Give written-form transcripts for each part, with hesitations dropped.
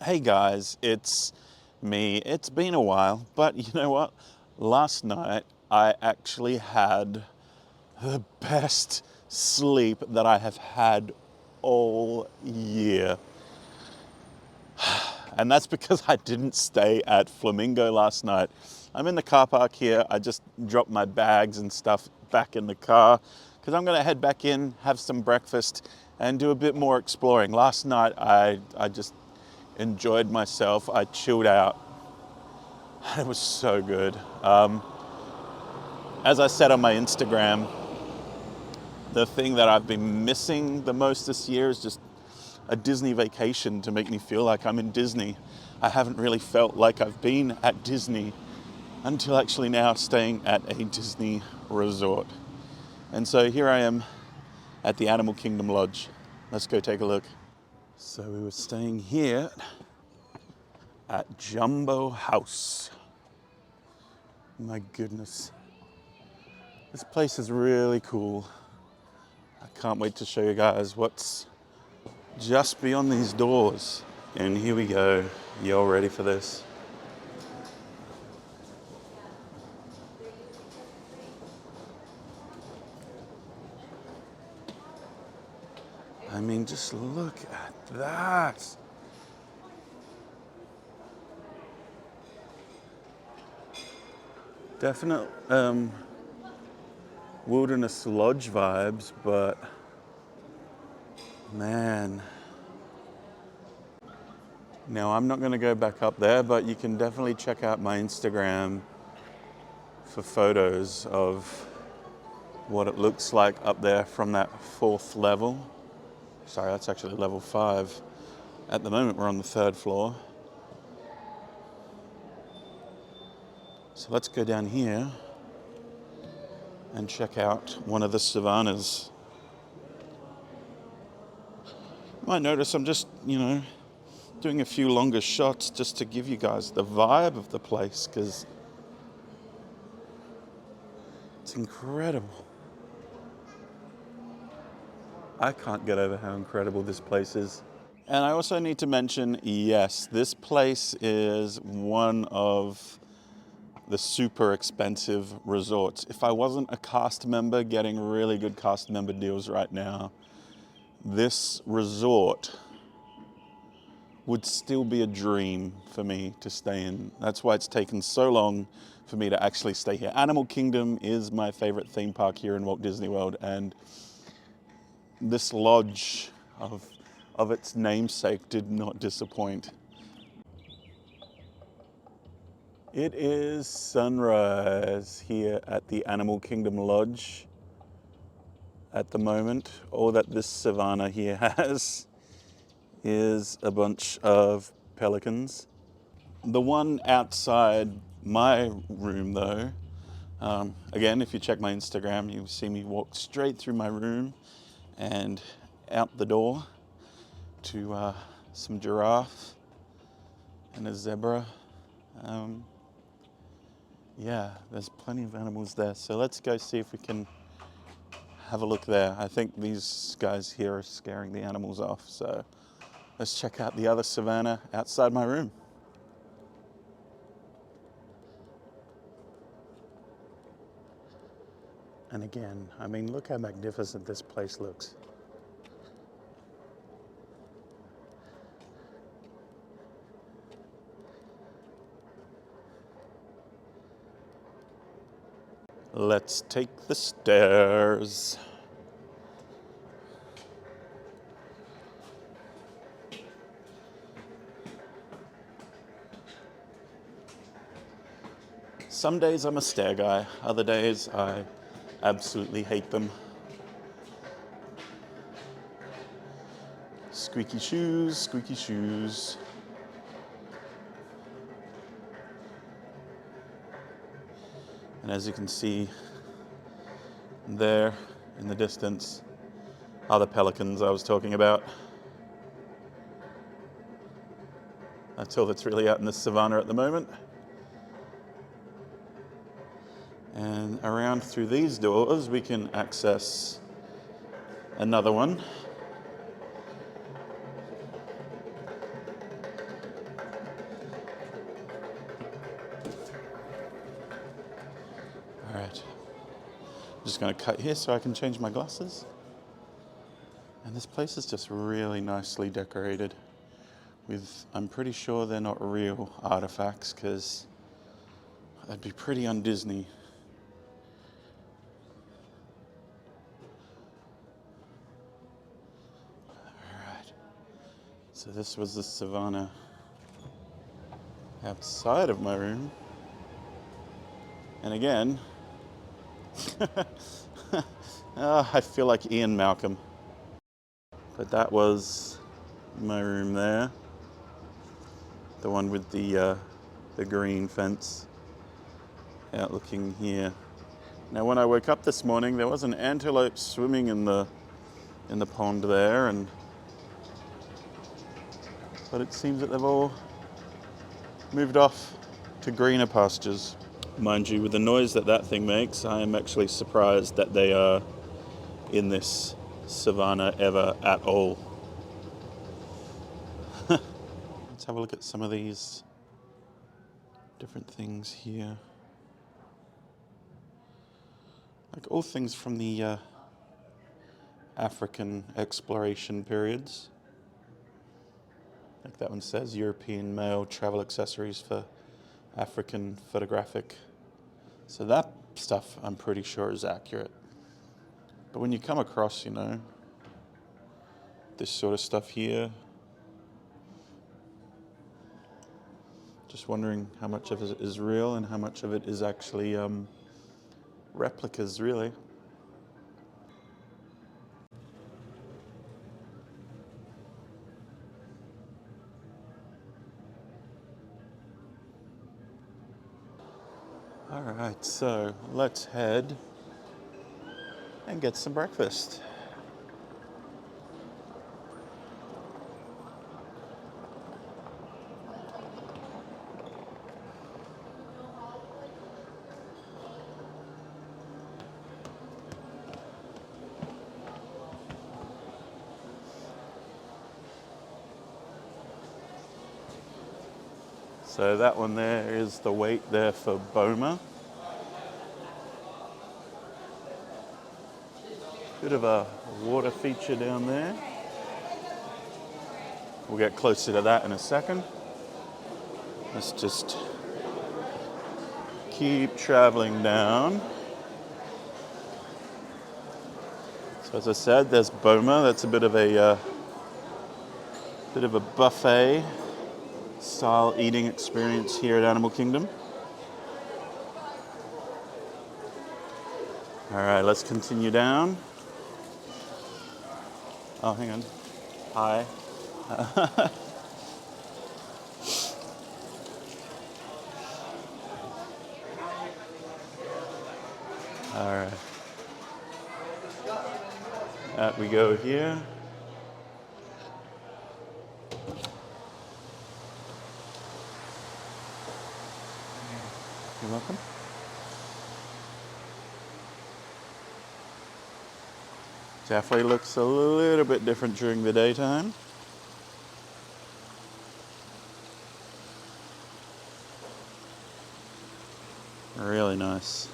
Hey guys, it's me. It's been a while, but you know what? Last night I actually had the best sleep that I have had all year. And that's because I didn't stay at Flamingo last night. I'm in the car park here. I just dropped my bags and stuff back in the car because I'm going to head back in, have some breakfast, and do a bit more exploring. Last night I just enjoyed myself. I chilled out. It was so good. As I said on my Instagram, the thing that I've been missing the most this year is just a Disney vacation to make me feel like I'm in Disney. I haven't really felt like I've been at Disney until actually now staying at a Disney resort. And so here I am at the Animal Kingdom Lodge. Let's go take a look. So we were staying here at Jambo House. My goodness. This place is really cool. I can't wait to show you guys what's just beyond these doors. And here we go. You all ready for this? I mean, just look at that. Definite wilderness lodge vibes, but man. Now, I'm not going to go back up there, but you can definitely check out my Instagram for photos of what it looks like up there from that 4th level. Sorry, that's actually level 5. At the moment, we're on the 3rd floor. So let's go down here and check out one of the savannas. You might notice I'm just, doing a few longer shots just to give you guys the vibe of the place, because it's incredible. I can't get over how incredible this place is. And I also need to mention, yes, this place is one of the super expensive resorts. If I wasn't a cast member getting really good cast member deals right now, this resort would still be a dream for me to stay in. That's why it's taken so long for me to actually stay here. Animal Kingdom is my favorite theme park here in Walt Disney World, and this lodge of its namesake did not disappoint. It is sunrise here at the Animal Kingdom Lodge at the moment. All that this savanna here has is a bunch of pelicans. The one outside my room though, again, if you check my Instagram, you'll see me walk straight through my room and out the door to some giraffe and a zebra. Yeah, there's plenty of animals there. So let's go see if we can have a look there. I think these guys here are scaring the animals off. So let's check out the other savanna outside my room. And again, I mean, look how magnificent this place looks. Let's take the stairs. Some days I'm a stair guy, other days I absolutely hate them. Squeaky shoes, squeaky shoes. And as you can see there in the distance are the pelicans I was talking about. That's all that's really out in the savannah at the moment. And around through these doors we can access another one. All right. I'm just going to cut here so I can change my glasses. And this place is just really nicely decorated with, I'm pretty sure they're not real artifacts because that'd be pretty un-Disney. Alright, so this was the savannah outside of my room. And again, I feel like Ian Malcolm. But that was my room there. The one with the green fence out looking here. Now when I woke up this morning, there was an antelope swimming in the pond there, but it seems that they've all moved off to greener pastures. Mind you, with the noise that thing makes, I am actually surprised that they are in this savannah ever at all. Let's have a look at some of these different things here. Like all things from the African exploration periods. Like that one says, European male travel accessories for African photographic. So that stuff I'm pretty sure is accurate. But when you come across, this sort of stuff here, just wondering how much of it is real and how much of it is actually replicas, really. All right, so let's head and get some breakfast. So that one there is the wait there for Boma. Bit of a water feature down there. We'll get closer to that in a second. Let's just keep traveling down. So as I said, there's Boma. That's a bit of a buffet style eating experience here at Animal Kingdom. All right, let's continue down. Oh, hang on. Hi. All right. Out we go here. You're welcome. Definitely looks a little bit different during the daytime. Really nice.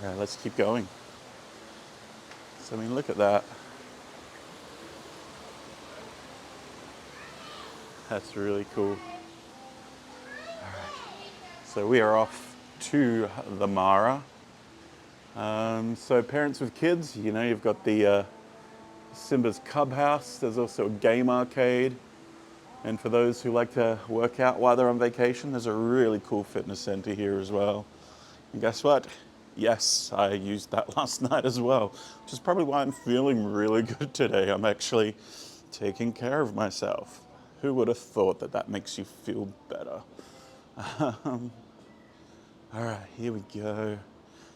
All right, let's keep going. So, I mean, look at that. That's really cool. All right. So we are off to the Mara. So parents with kids, you've got the Simba's Cub House. There's also a game arcade. And for those who like to work out while they're on vacation, there's a really cool fitness center here as well. And guess what? Yes, I used that last night as well, which is probably why I'm feeling really good today. I'm actually taking care of myself. Who would have thought that makes you feel better? All right, here we go.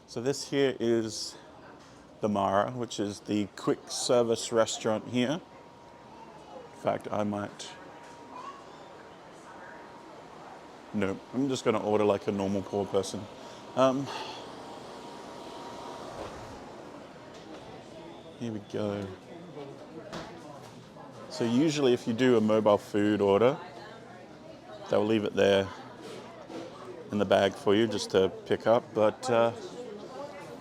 So this here is the Mara, which is the quick service restaurant here. In fact, I might... No, I'm just going to order like a normal poor person. Here we go. So usually if you do a mobile food order, they'll leave it there in the bag for you just to pick up, but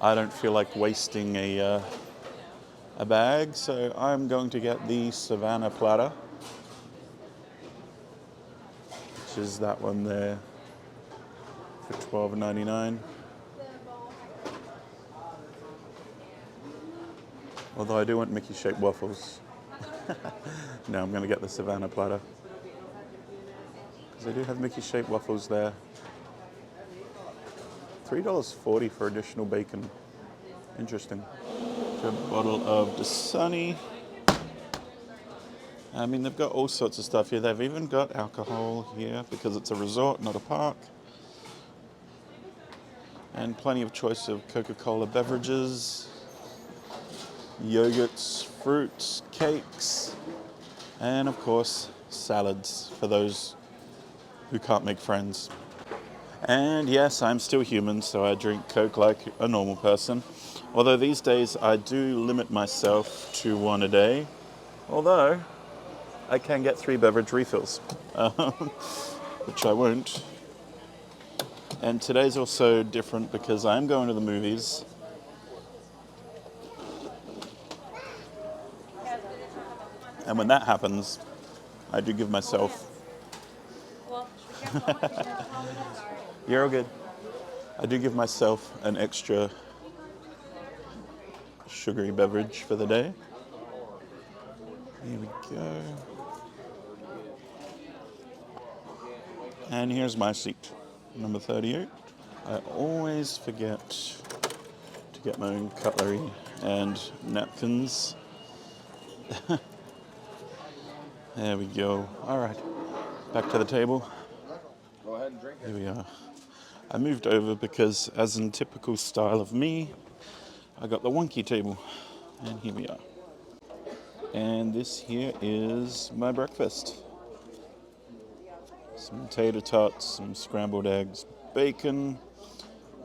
I don't feel like wasting a bag, so I'm going to get the Savannah platter, which is that one there for $12.99. Although I do want Mickey-shaped waffles. No, I'm going to get the Savannah platter, because they do have Mickey-shaped waffles there. $3.40 for additional bacon. Interesting. A bottle of Dasani. I mean, they've got all sorts of stuff here. They've even got alcohol here because it's a resort, not a park. And plenty of choice of Coca-Cola beverages, yogurts, fruits, cakes, and of course, salads for those who can't make friends. And yes, I'm still human, so I drink Coke like a normal person. Although these days I do limit myself to one a day. Although I can get 3 beverage refills, which I won't. And today's also different because I'm going to the movies. And when that happens, I do give myself... You're all good. I do give myself an extra sugary beverage for the day. Here we go. And here's my seat, number 38. I always forget to get my own cutlery and napkins. There we go. All right, back to the table. Go ahead and drink it. Here we are. I moved over because, as in typical style of me, I got the wonky table. And here we are. And this here is my breakfast. Some tater tots, some scrambled eggs, bacon,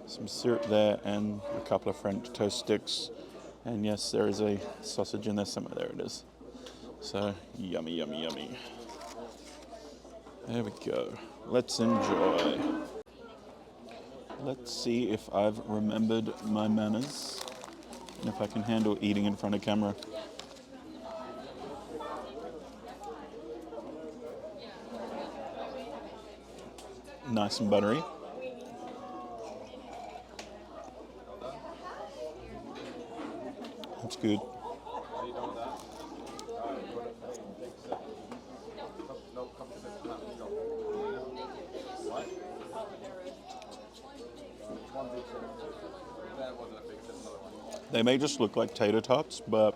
some syrup there, and a couple of French toast sticks. And yes, there is a sausage in there somewhere. There it is. So, yummy, yummy, yummy. There we go. Let's enjoy. Let's see if I've remembered my manners and if I can handle eating in front of camera. Nice and buttery. That's good. They may just look like tater tots, but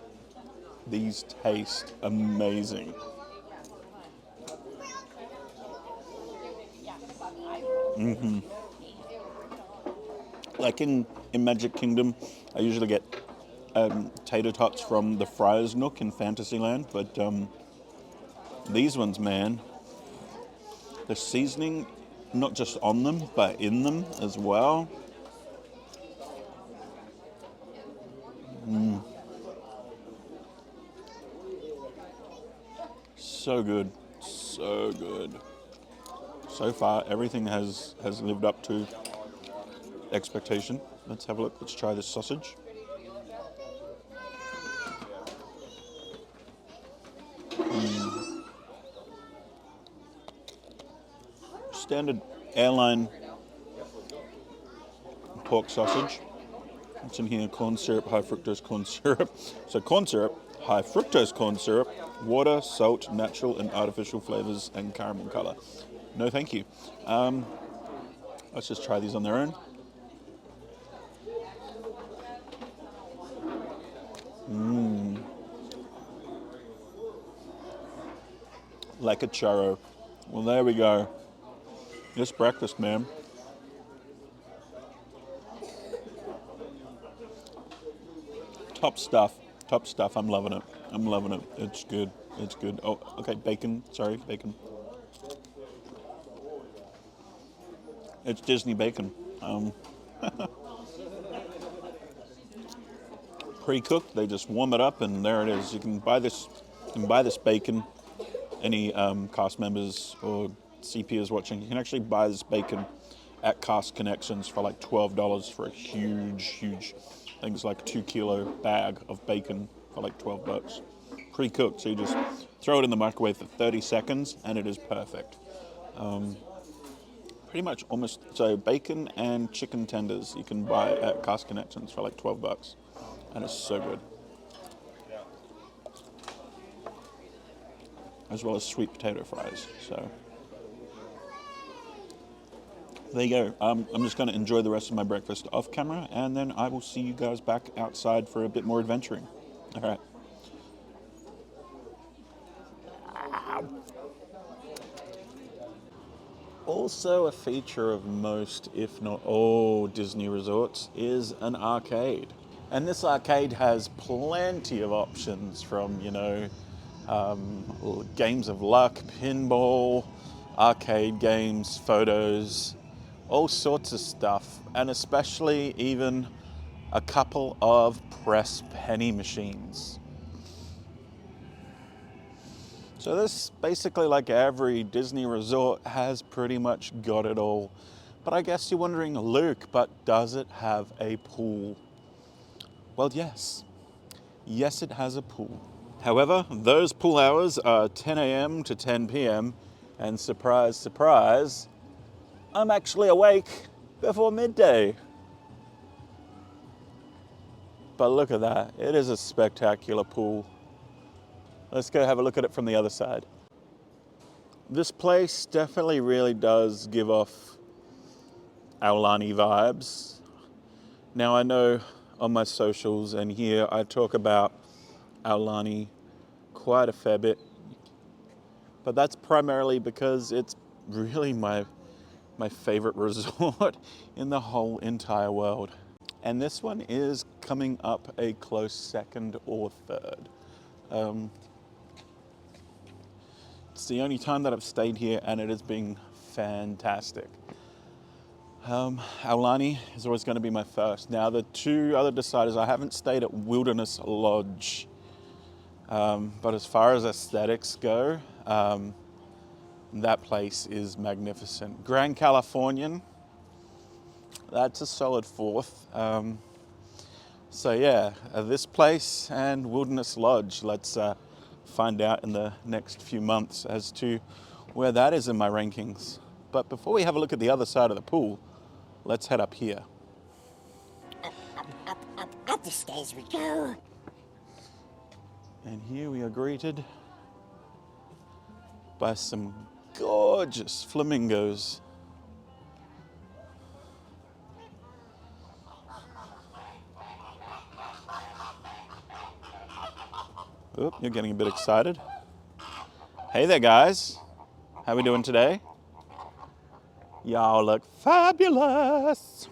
these taste amazing. Like in Magic Kingdom, I usually get tater tots from the Friar's Nook in Fantasyland, but these ones, man, the seasoning, not just on them, but in them as well. So good, so good. So far, everything has lived up to expectation. Let's have a look. Let's try this sausage. Standard airline pork sausage. What's in here? Corn syrup, high fructose corn syrup. So corn syrup, high fructose corn syrup, water, salt, natural and artificial flavors, and caramel color. No, thank you. Let's just try these on their own. Like a churro. Well, there we go. This breakfast, man. Top stuff. Top stuff. I'm loving it. I'm loving it. It's good. It's good. Oh, okay. Bacon. Sorry, bacon. It's Disney bacon. Pre-cooked. They just warm it up, and there it is. You can buy this. You can buy this bacon. Any cast members or CPers watching, you can actually buy this bacon at Cast Connections for like $12 for a huge, I think it's like a 2 kilo bag of bacon for like $12. Pre-cooked, so you just throw it in the microwave for 30 seconds and it is perfect. Pretty much almost, so bacon and chicken tenders you can buy at Cast Connections for like $12. And it's so good. As well as sweet potato fries, so. There you go. I'm just going to enjoy the rest of my breakfast off camera, and then I will see you guys back outside for a bit more adventuring. All right. Also a feature of most, if not all, Disney resorts is an arcade. And this arcade has plenty of options from, games of luck, pinball, arcade games, photos, all sorts of stuff. And especially even a couple of press penny machines. So this, basically like every Disney resort, has pretty much got it all. But I guess you're wondering, Luke, but does it have a pool? Well, yes. Yes, it has a pool. However, those pool hours are 10 a.m. to 10 p.m. And surprise, surprise, I'm actually awake before midday. But look at that. It is a spectacular pool. Let's go have a look at it from the other side. This place definitely really does give off Aulani vibes. Now I know on my socials and here I talk about Aulani quite a fair bit, but that's primarily because it's really my favorite resort in the whole entire world. And this one is coming up a close second or third. It's the only time that I've stayed here and it has been fantastic. Aulani is always going to be my first. Now the two other deciders, I haven't stayed at Wilderness Lodge, but as far as aesthetics go, that place is magnificent. Grand Californian, that's a solid fourth. So yeah, this place and Wilderness Lodge, let's find out in the next few months as to where that is in my rankings. But before we have a look at the other side of the pool, let's head up here. Up the stairs we go. And here we are greeted by some gorgeous flamingos. Oop, you're getting a bit excited. Hey there, guys. How we doing today? Y'all look fabulous.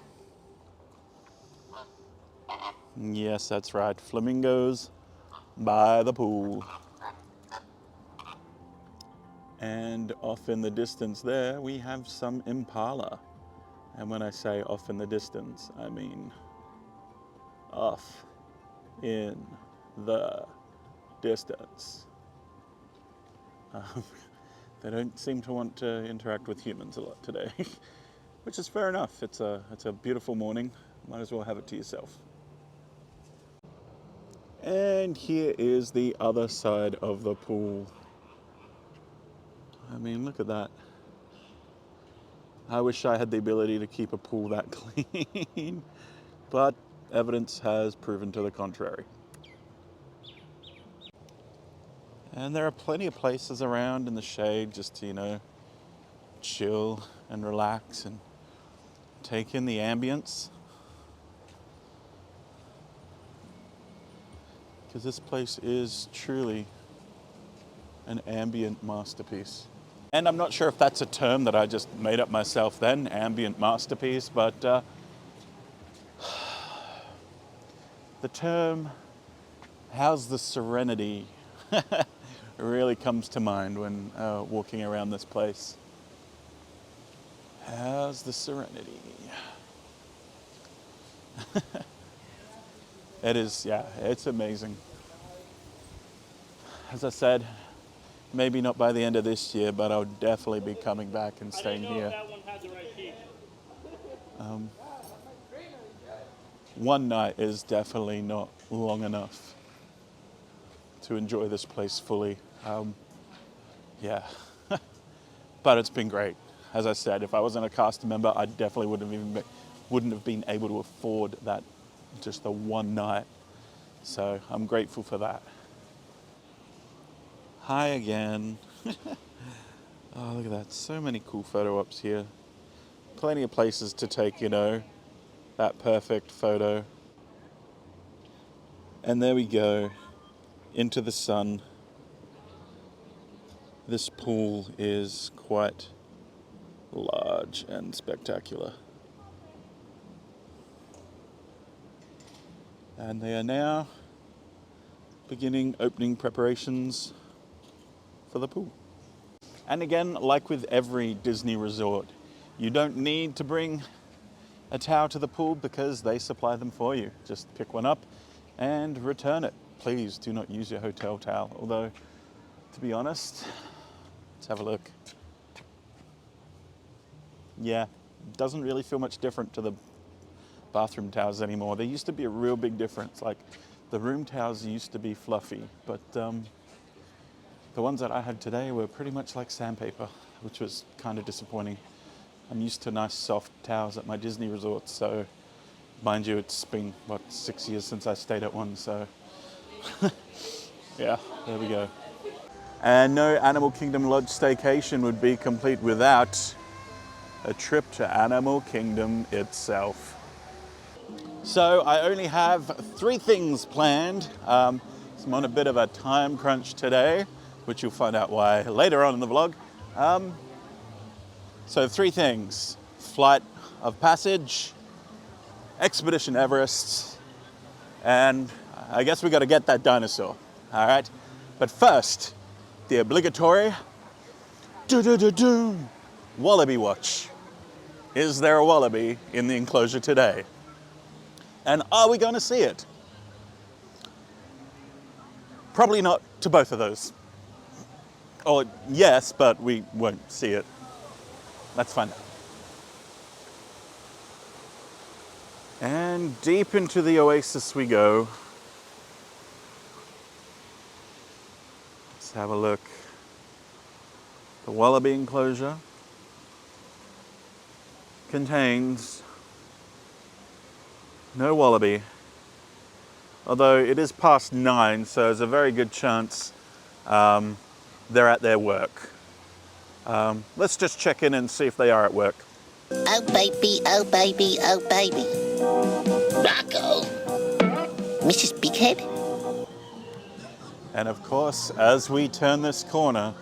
Yes, that's right. Flamingos by the pool. And off in the distance there, we have some impala. And when I say off in the distance, I mean off in the distance. They don't seem to want to interact with humans a lot today, which is fair enough. It's a beautiful morning. Might as well have it to yourself. And here is the other side of the pool. I mean, look at that. I wish I had the ability to keep a pool that clean, but evidence has proven to the contrary. And there are plenty of places around in the shade just to, chill and relax and take in the ambience. Because this place is truly an ambient masterpiece. And I'm not sure if that's a term that I just made up myself then, ambient masterpiece, but the term, how's the serenity, really comes to mind when walking around this place. How's the serenity? It is, yeah, it's amazing. As I said, maybe not by the end of this year, but I'll definitely be coming back and staying here. That one had the right key. one night is definitely not long enough to enjoy this place fully. Yeah, but it's been great. As I said, if I wasn't a cast member, I definitely wouldn't have been able to afford that, just the one night. So I'm grateful for that. Hi again. Oh, look at that. So many cool photo ops here. Plenty of places to take, that perfect photo. And there we go, into the sun. This pool is quite large and spectacular. And they are now beginning opening preparations for the pool. And again, like with every Disney resort, you don't need to bring a towel to the pool because they supply them for you. Just pick one up and return it. Please do not use your hotel towel. Although, to be honest, let's have a look. Yeah, doesn't really feel much different to the bathroom towels anymore. There used to be a real big difference. Like, the room towels used to be fluffy, but the ones that I had today were pretty much like sandpaper, which was kind of disappointing. I'm used to nice soft towels at my Disney resorts, so mind you, it's been, 6 years since I stayed at one, so yeah, there we go. And no Animal Kingdom Lodge staycation would be complete without a trip to Animal Kingdom itself. So I only have 3 things planned. So I'm on a bit of a time crunch today, which you'll find out why later on in the vlog. So 3 things: Flight of Passage, Expedition Everest, and I guess we got to get that dinosaur. All right. But first, the obligatory Wallaby watch. Is there a wallaby in the enclosure today? And are we going to see it? Probably not to both of those. Or yes, but we won't see it. Let's find out. And deep into the oasis we go. Let's have a look. The wallaby enclosure contains no wallaby, although it is past 9, so there's a very good chance they're at their work. Let's just check in and see if they are at work. Oh baby, oh baby, oh baby. Rocco. Mrs. Bighead? And of course, as we turn this corner,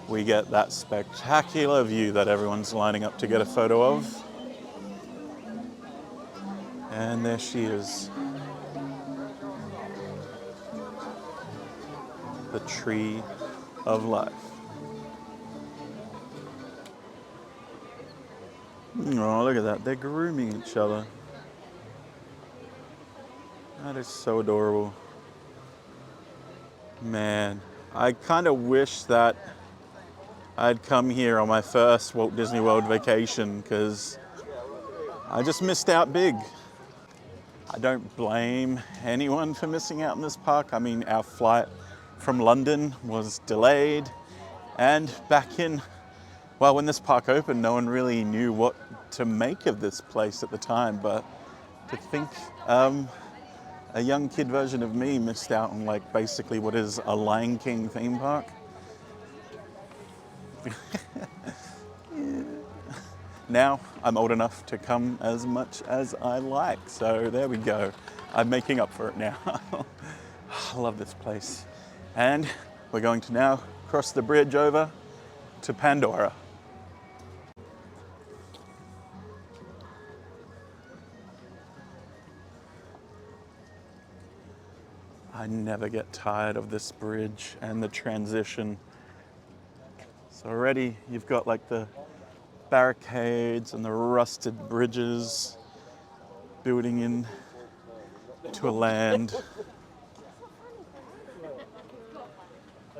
we get that spectacular view that everyone's lining up to get a photo of. And there she is. The Tree of Life. Oh, look at that. They're grooming each other. That is so adorable. Man, I kind of wish that I'd come here on my first Walt Disney World vacation, because I just missed out big. I don't blame anyone for missing out in this park. I mean, our flight from London was delayed, and back in, well, when this park opened, no one really knew what to make of this place at the time. But to think a young kid version of me missed out on, like, basically what is a Lion King theme park. Now I'm old enough to come as much as I like, so there we go. I'm making up for it now. I love this place. And we're going to now cross the bridge over to Pandora. I never get tired of this bridge and the transition. So already you've got like the barricades and the rusted bridges building in to a land.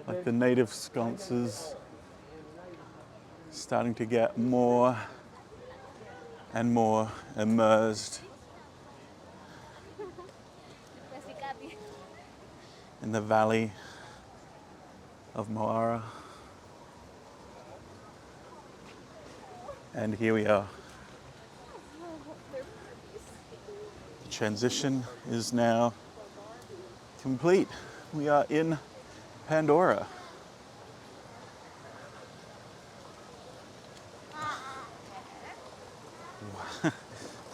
Like the native sconces starting to get more and more immersed in the valley of Moara. And here we are. The transition is now complete. We are in Pandora.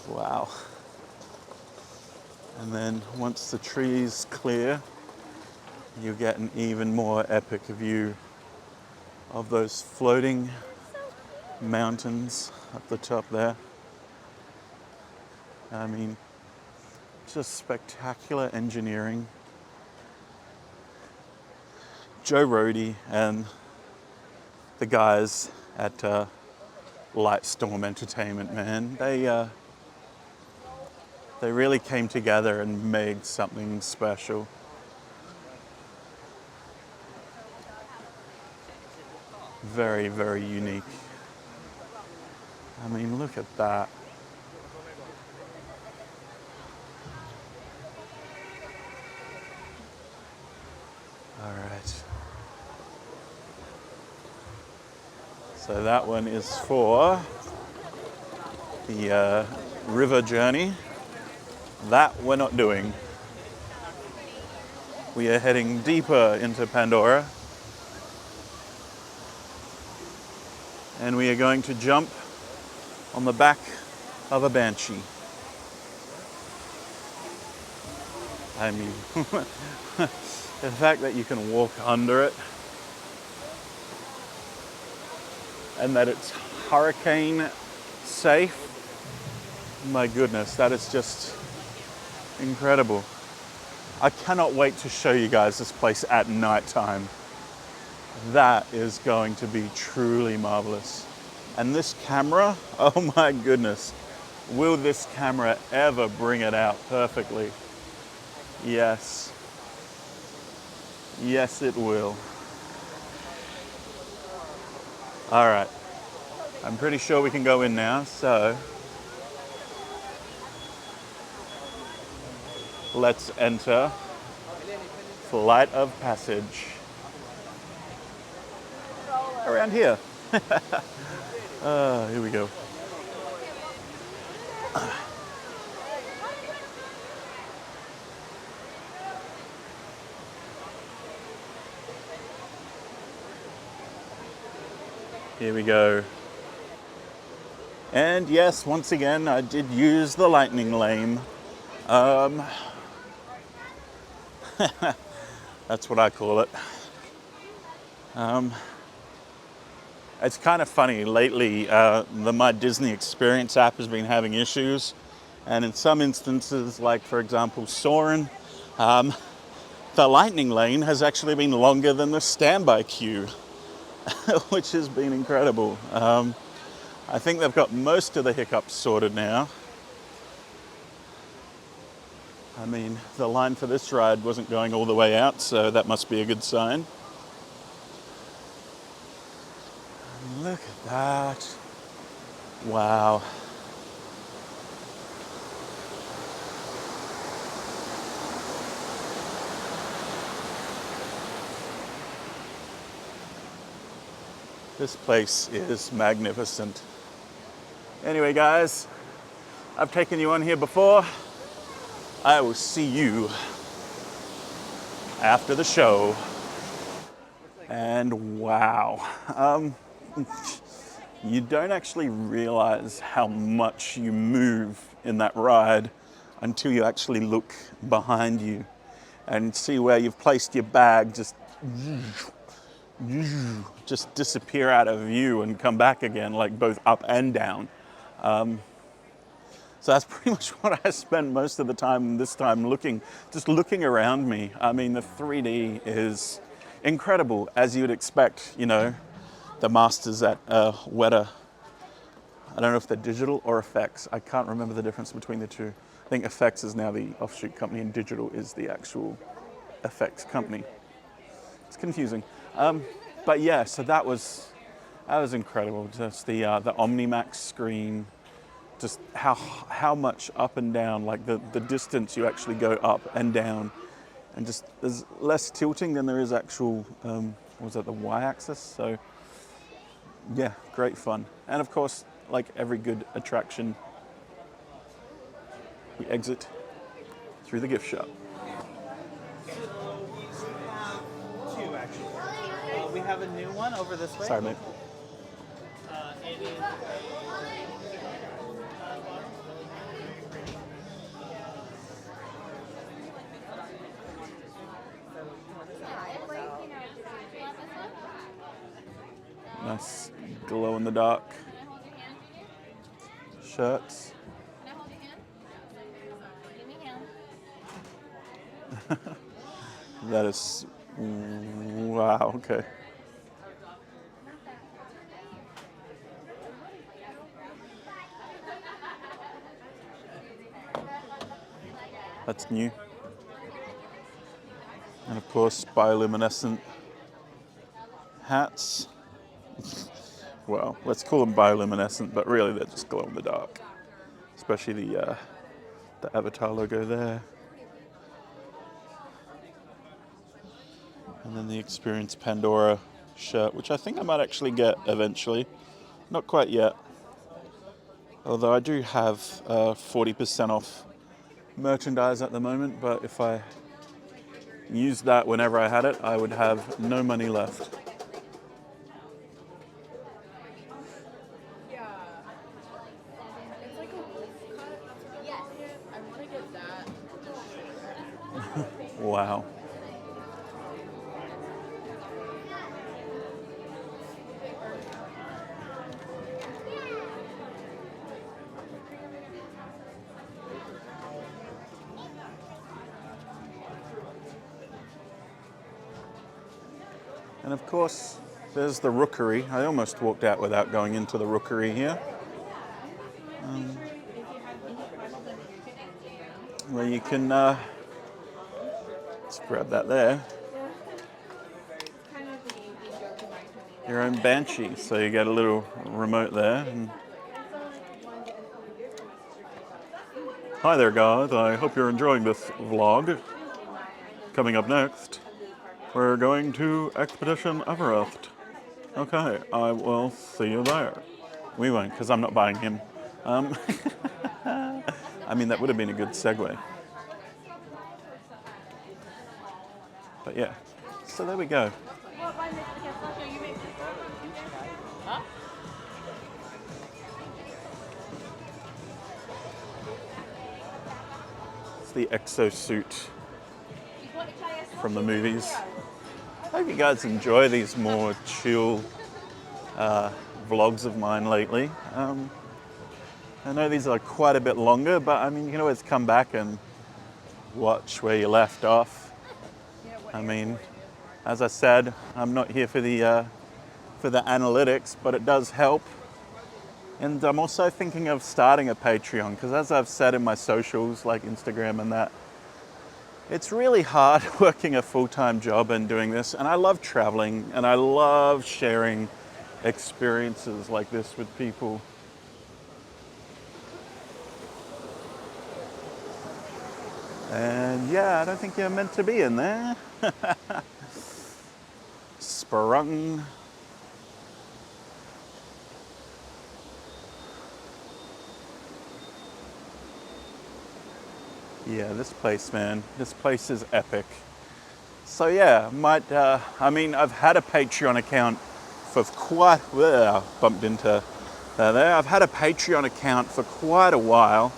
Wow. And then once the trees clear, you get an even more epic view of those floating mountains up the top there. I mean, just spectacular engineering. Joe Rohde and the guys at Lightstorm Entertainment, man, they really came together and made something special. Very, very unique. I mean, look at that. All right. So that one is for the river journey. That we're not doing. We are heading deeper into Pandora. And we are going to jump on the back of a banshee. I mean, the fact that you can walk under it and that it's hurricane safe, my goodness, that is just incredible. I cannot wait to show you guys this place at nighttime. That is going to be truly marvelous. And this camera, oh my goodness, will this camera ever bring it out perfectly? Yes. Yes, it will. All right. I'm pretty sure we can go in now, so let's enter Flight of Passage. Around here. Here we go. Here we go. And yes, once again, I did use the lightning lane. That's what I call it. It's kind of funny, lately the My Disney Experience app has been having issues, and in some instances, like for example Soarin', the lightning lane has actually been longer than the standby queue, which has been incredible. I think they've got most of the hiccups sorted now. I mean, the line for this ride wasn't going all the way out, so that must be a good sign. Look at that. Wow. This place is magnificent. Anyway, guys, I've taken you on here before. I will see you after the show. And wow. You don't actually realize how much you move in that ride until you actually look behind you and see where you've placed your bag just disappear out of view and come back again, like both up and down. So that's pretty much what I spent most of the time this time looking around me. I mean, the 3D is incredible, as you would expect, you know, the masters at Weta. I don't know if they're digital or effects. I can't remember the difference between the two. I think effects is now the offshoot company and digital is the actual effects company. It's confusing. But yeah, so that was incredible. Just the Omnimax screen, just how much up and down, like the distance you actually go up and down And just there's less tilting than there is actual, what was that, the y-axis? So yeah, great fun. And of course, like every good attraction, we exit through the gift shop. Two, actually. We have a new one over this way. Sorry, mate. It is Nice glow in the dark shirts. Can I hold your hand? Give me hand. That is, wow, okay. That's new. And of course, bioluminescent hats. Well, let's call them bioluminescent, but really they're just glow in the dark. Especially the Avatar logo there. And then the Experience Pandora shirt, which I think I might actually get eventually. Not quite yet. Although I do have 40% off merchandise at the moment, but if I used that whenever I had it, I would have no money left. It's like a wolf cut. Yes. I want to get that. Wow. And of course, there's the rookery. I almost walked out without going into the rookery here. Where you can, let's grab that there, your own Banshee. So you get a little remote there. And hi there, guys. I hope you're enjoying this vlog. Coming up next, we're going to Expedition Everest. Okay, I will see you there. We won't, because I'm not buying him. I mean, that would have been a good segue. But yeah, so there we go. It's the exosuit from the movies. I hope you guys enjoy these more chill vlogs of mine lately. I know these are quite a bit longer, but I mean, you can always come back and watch where you left off. I mean, as I said, I'm not here for the analytics, but it does help. And I'm also thinking of starting a Patreon, because as I've said in my socials, like Instagram and that, it's really hard working a full-time job and doing this. And I love traveling, and I love sharing experiences like this with people. And yeah, I don't think you're meant to be in there. Sprung. Yeah, this place, man. This place is epic. So yeah, I mean, I've had a Patreon account for quite, bumped into there. I've had a Patreon account for quite a while,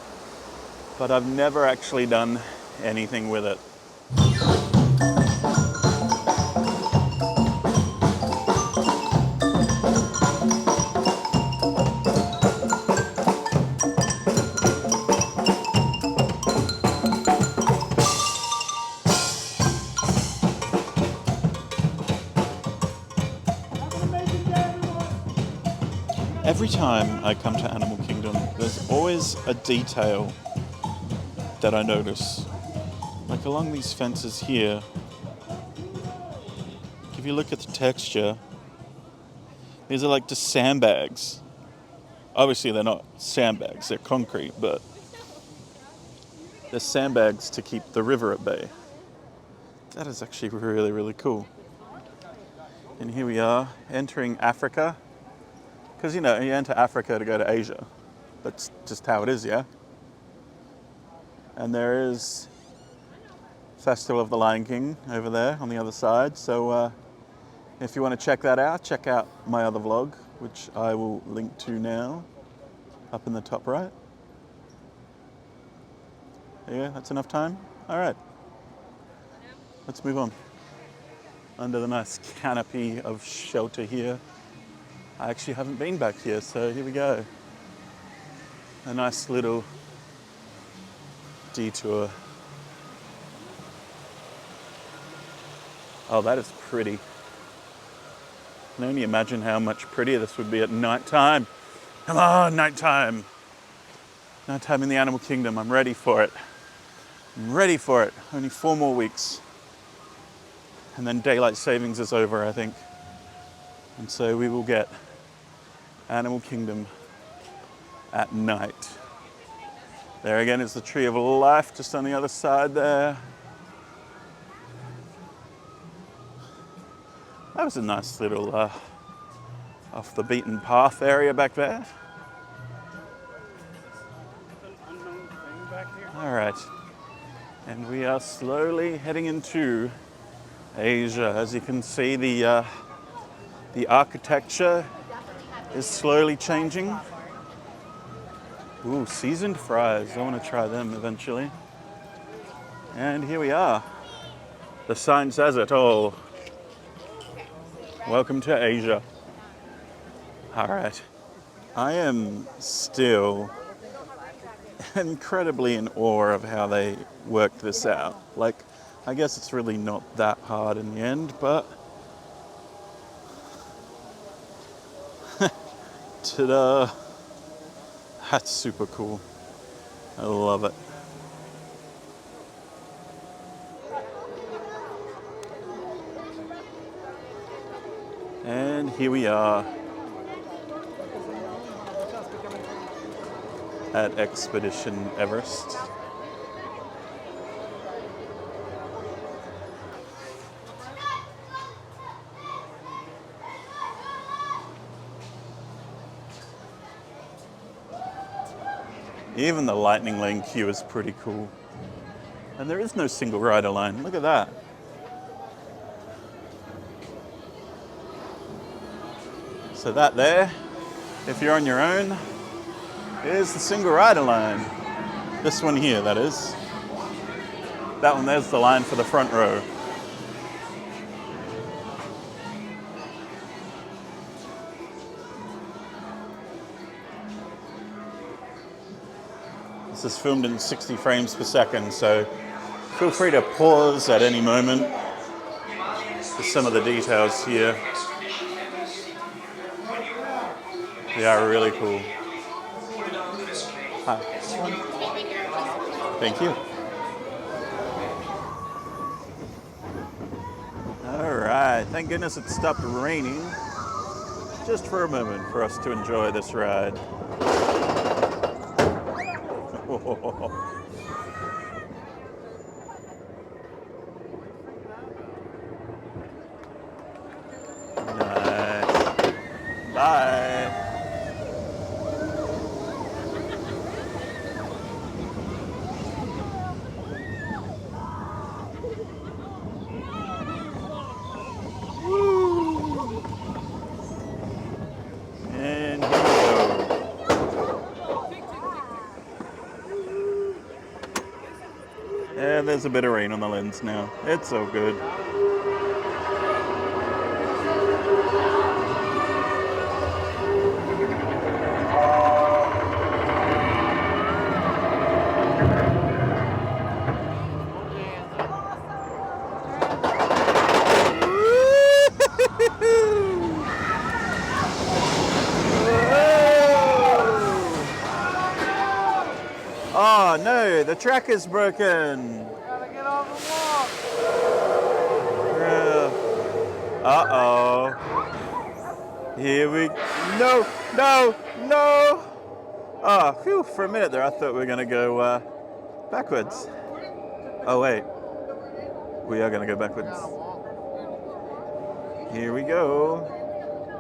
but I've never actually done anything with it. Every time I come to Animal Kingdom, there's always a detail that I notice. Like along these fences here, if you look at the texture, these are like just sandbags. Obviously they're not sandbags, they're concrete, but they're sandbags to keep the river at bay. That is actually really, really cool. And here we are, entering Africa. Because, you know, you enter Africa to go to Asia. That's just how it is, yeah? And there is Festival of the Lion King over there on the other side. So if you want to check that out, check out my other vlog, which I will link to now, up in the top right. Yeah, that's enough time? All right. Let's move on. Under the nice canopy of shelter here. I actually haven't been back here, so here we go. A nice little detour. Oh, that is pretty. I can only imagine how much prettier this would be at night time. Come on, nighttime. Nighttime in the animal kingdom. I'm ready for it. I'm ready for it. Only 4 more weeks. And then daylight savings is over, I think. And so we will get Animal Kingdom at night. There again is the Tree of Life, just on the other side there. That was a nice little off the beaten path area back there. All right. And we are slowly heading into Asia. As you can see, the architecture is slowly changing. Ooh, seasoned fries. I want to try them eventually. And here we are. The sign says it all. Welcome to Asia. All right. I am still incredibly in awe of how they worked this out. Like, I guess it's really not that hard in the end, but ta-da! That's super cool. I love it. And here we are at Expedition Everest. Even the lightning lane queue is pretty cool. And there is no single rider line. Look at that. So that there, if you're on your own, is the single rider line. This one here, that is. That one there's the line for the front row. This is filmed in 60 frames per second, so feel free to pause at any moment for some of the details here. They are really cool. Hi. Thank you. All right, thank goodness it stopped raining just for a moment for us to enjoy this ride. Nice. Bye. And here we go. And there's a bit of rain on the lens now. It's so good. Oh no, the track is broken. Gotta get on the wall. Uh-oh. Here we... No! No! No! Oh, phew, for a minute there I thought we were going to go backwards. Oh, wait. We are going to go backwards. Here we go.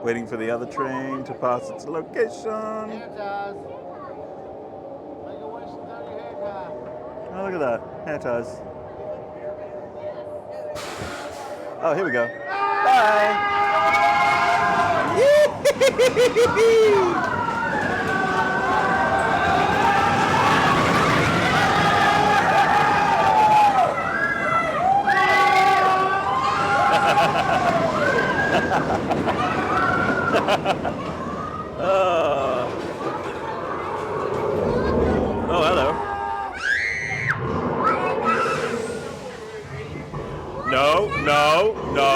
Waiting for the other train to pass its location. Oh, look at that. Hair ties. Oh, here we go. Bye. Oh, hello. No, no, no.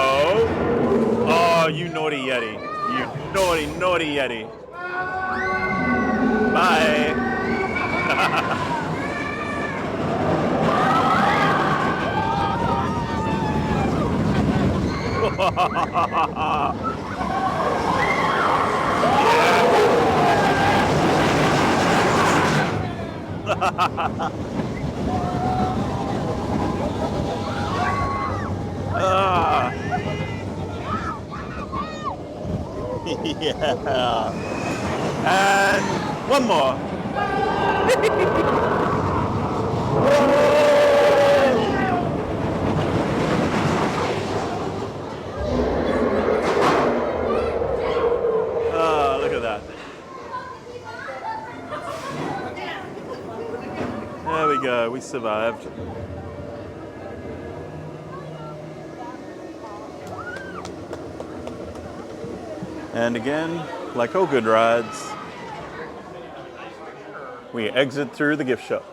Oh, you naughty Yeti. You naughty, naughty Yeti. Bye. Yeah. And one more. Oh, look at that. There we go, we survived. And again, like all good rides, we exit through the gift shop.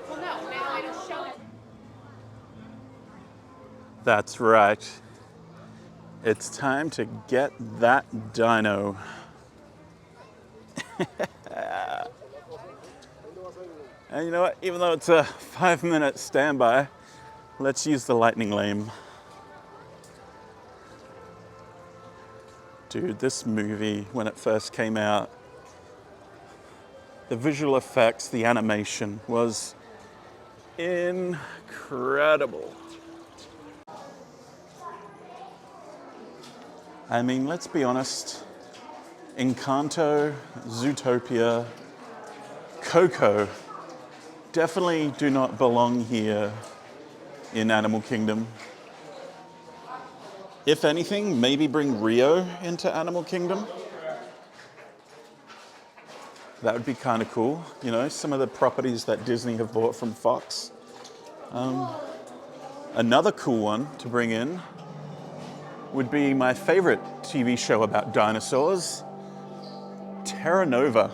That's right. It's time to get that dino. And you know what? Even though it's a 5-minute standby, let's use the lightning lane. Dude, this movie, when it first came out, the visual effects, the animation was incredible. I mean, let's be honest, Encanto, Zootopia, Coco definitely do not belong here in Animal Kingdom. If anything, maybe bring Rio into Animal Kingdom. That would be kind of cool. You know, some of the properties that Disney have bought from Fox. Another cool one to bring in would be my favorite TV show about dinosaurs, Terra Nova.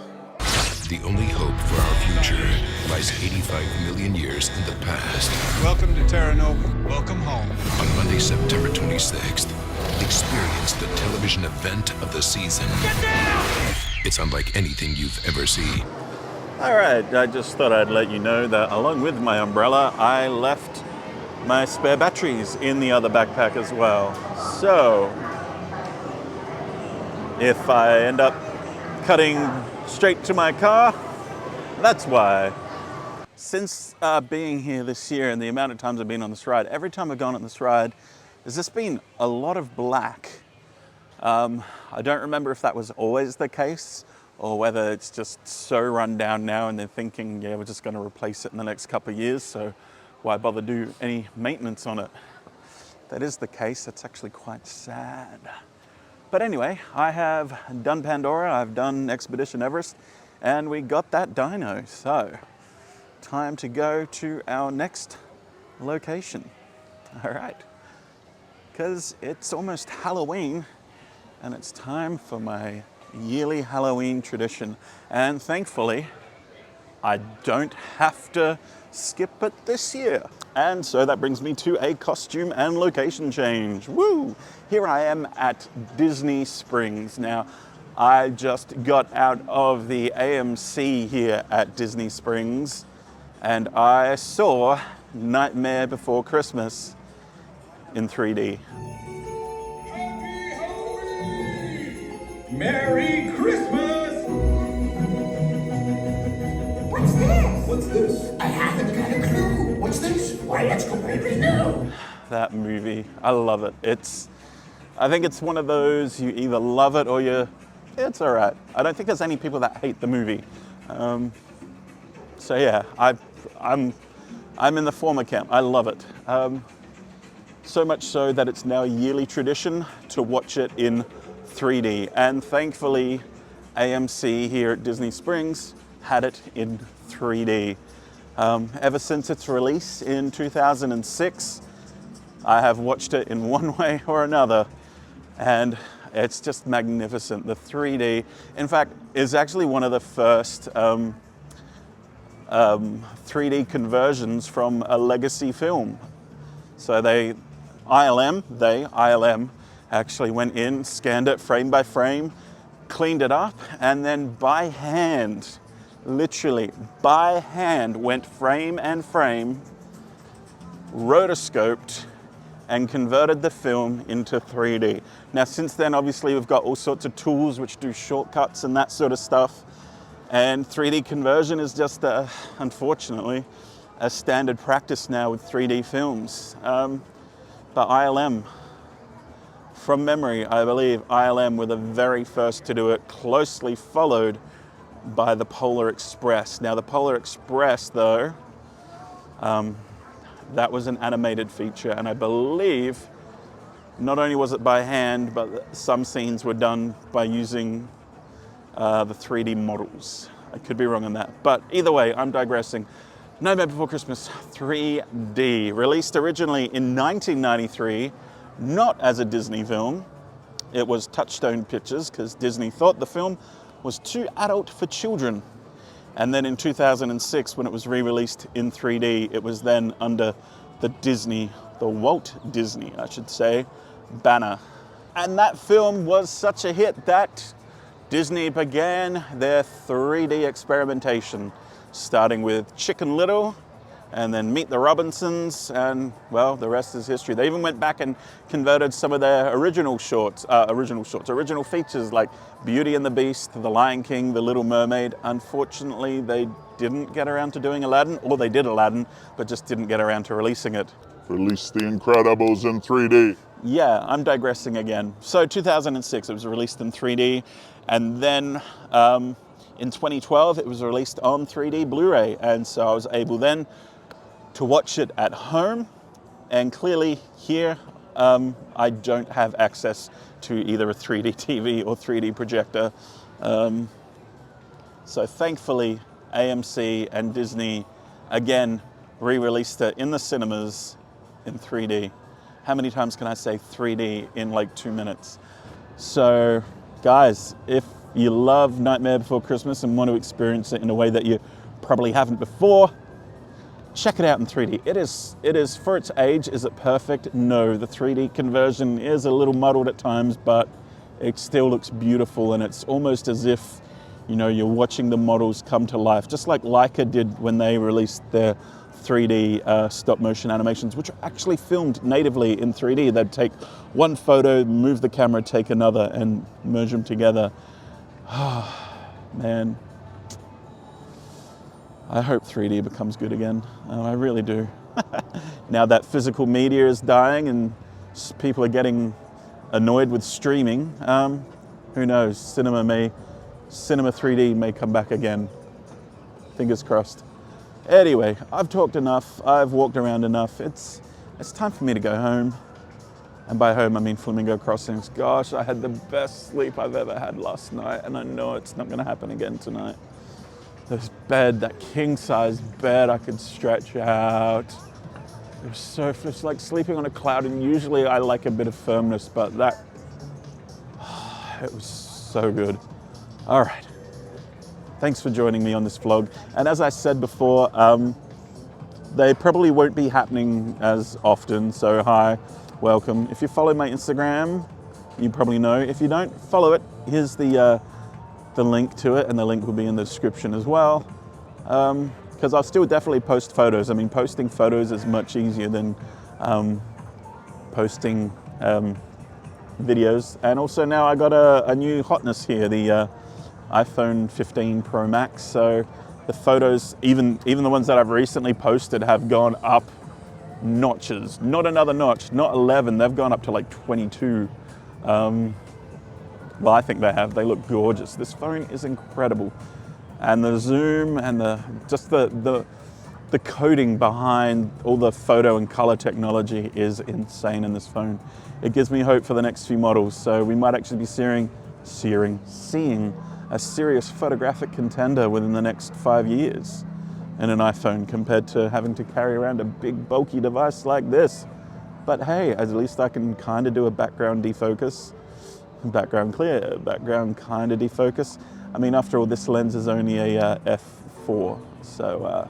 The only hope for our future lies 85 million years in the past. Welcome to Terra Nova. Welcome home. On Monday, September 26th, experience the television event of the season. Get down! It's unlike anything you've ever seen. All right, I just thought I'd let you know that along with my umbrella, I left my spare batteries in the other backpack as well. So, if I end up cutting straight to my car, that's why. Since being here this year and the amount of times I've been on this ride, every time I've gone on this ride, there's just been a lot of black. I don't remember if that was always the case or whether it's just so run down now and they're thinking, yeah, we're just going to replace it in the next couple of years, so why bother do any maintenance on it? If that is the case, that's actually quite sad. But anyway, I have done Pandora, I've done Expedition Everest, and we got that dino. So, time to go to our next location. All right, because it's almost Halloween, and it's time for my yearly Halloween tradition. And thankfully, I don't have to skip it this year. And so that brings me to a costume and location change. Woo! Here I am at Disney Springs. Now, I just got out of the AMC here at Disney Springs, and I saw Nightmare Before Christmas in 3D. Merry Christmas! What's this? What's this? I haven't got a clue. What's this? Why, it's completely new. that movie. I love it. I think it's one of those, you either love it or it's all right. I don't think there's any people that hate the movie. So yeah, I'm in the former camp. I love it. So much so that it's now a yearly tradition to watch it in 3D. And thankfully, AMC here at Disney Springs had it in 3D. Ever since its release in 2006, I have watched it in one way or another, and it's just magnificent. The 3D, in fact, is actually one of the first 3D conversions from a legacy film. So ILM actually went in, scanned it frame by frame, cleaned it up, and then by hand, literally by hand, went frame and frame, rotoscoped, and converted the film into 3D. Now, since then, obviously, we've got all sorts of tools which do shortcuts and that sort of stuff. And 3D conversion is just, unfortunately, a standard practice now with 3D films. But ILM, from memory, I believe ILM were the very first to do it, closely followed by the Polar Express. Now, the Polar Express, though, that was an animated feature, and I believe not only was it by hand, but some scenes were done by using the 3D models. I could be wrong on that, but either way, I'm digressing. Nightmare Before Christmas 3D, released originally in 1993, not as a Disney film. It was Touchstone Pictures, because Disney thought the film was too adult for children. And then in 2006, when it was re-released in 3D, it was then under the Walt Disney, I should say, banner. And that film was such a hit that Disney began their 3D experimentation, starting with Chicken Little, and then Meet the Robinsons, and well, the rest is history. They even went back and converted some of their original features like Beauty and the Beast, The Lion King, The Little Mermaid. Unfortunately, they didn't get around to doing Aladdin, or they did Aladdin, but just didn't get around to releasing it. Release The Incredibles in 3D. Yeah, I'm digressing again. So 2006, it was released in 3D, and then in 2012, it was released on 3D Blu-ray, and so I was able then to watch it at home, and clearly here I don't have access to either a 3D TV or 3D projector. So thankfully, AMC and Disney again re-released it in the cinemas in 3D. How many times can I say 3D in like 2 minutes? So guys, if you love Nightmare Before Christmas and want to experience it in a way that you probably haven't before, check it out in 3D. It is for its age. Is it perfect? No, the 3D conversion is a little muddled at times, but it still looks beautiful, and it's almost as if, you know, you're watching the models come to life, just like Leica did when they released their 3D stop motion animations, which are actually filmed natively in 3D. They'd take one photo, move the camera, take another, and merge them together. Man, I hope 3D becomes good again. I really do. Now that physical media is dying and people are getting annoyed with streaming, who knows? Cinema 3D may come back again. Fingers crossed. Anyway, I've talked enough. I've walked around enough. It's time for me to go home. And by home, I mean Flamingo Crossings. Gosh, I had the best sleep I've ever had last night, and I know it's not going to happen again tonight. This bed, that king-size bed I could stretch out. It's like sleeping on a cloud, and usually I like a bit of firmness, but that, it was so good. All right. Thanks for joining me on this vlog. And as I said before, they probably won't be happening as often, so hi, welcome. If you follow my Instagram, you probably know. If you don't, follow it. Here's the link to it, and the link will be in the description as well. Because I'll still definitely post photos. I mean, posting photos is much easier than posting videos. And also now I got a new hotness here, the iPhone 15 Pro Max. So the photos, even the ones that I've recently posted, have gone up notches, not another notch, not 11. They've gone up to like 22. Well, I think they have. They look gorgeous. This phone is incredible, and the zoom and the coding behind all the photo and color technology is insane in this phone. It gives me hope for the next few models. So we might actually be seeing a serious photographic contender within the next 5 years in an iPhone, compared to having to carry around a big bulky device like this. But hey, at least I can kind of do a background defocus, background clear, background kind of defocus. I mean, after all, this lens is only a f4, so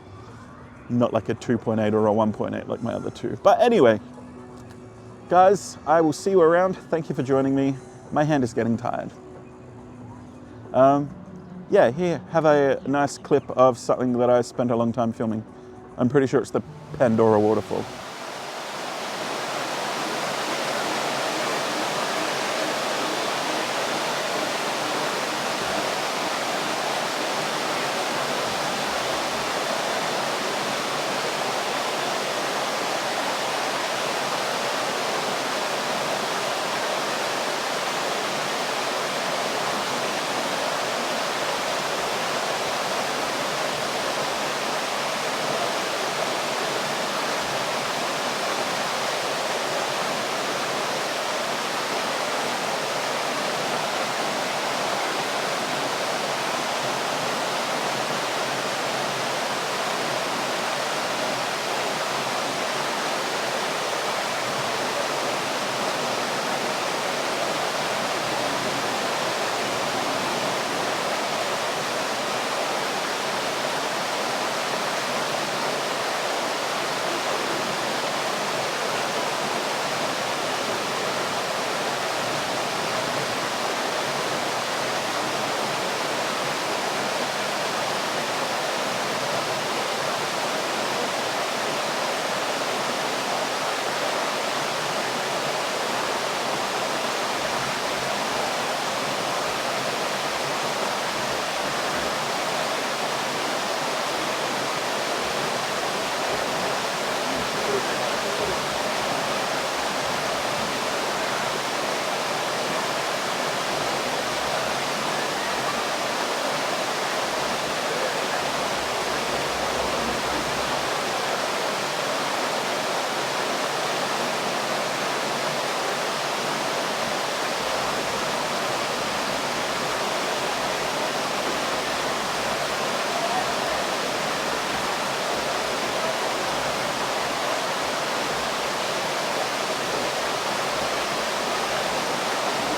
not like a 2.8 or a 1.8 like my other two. But anyway, guys, I will see you around. Thank you for joining me. My hand is getting tired. Yeah, here, have a nice clip of something that I spent a long time filming. I'm pretty sure it's the Pandora waterfall.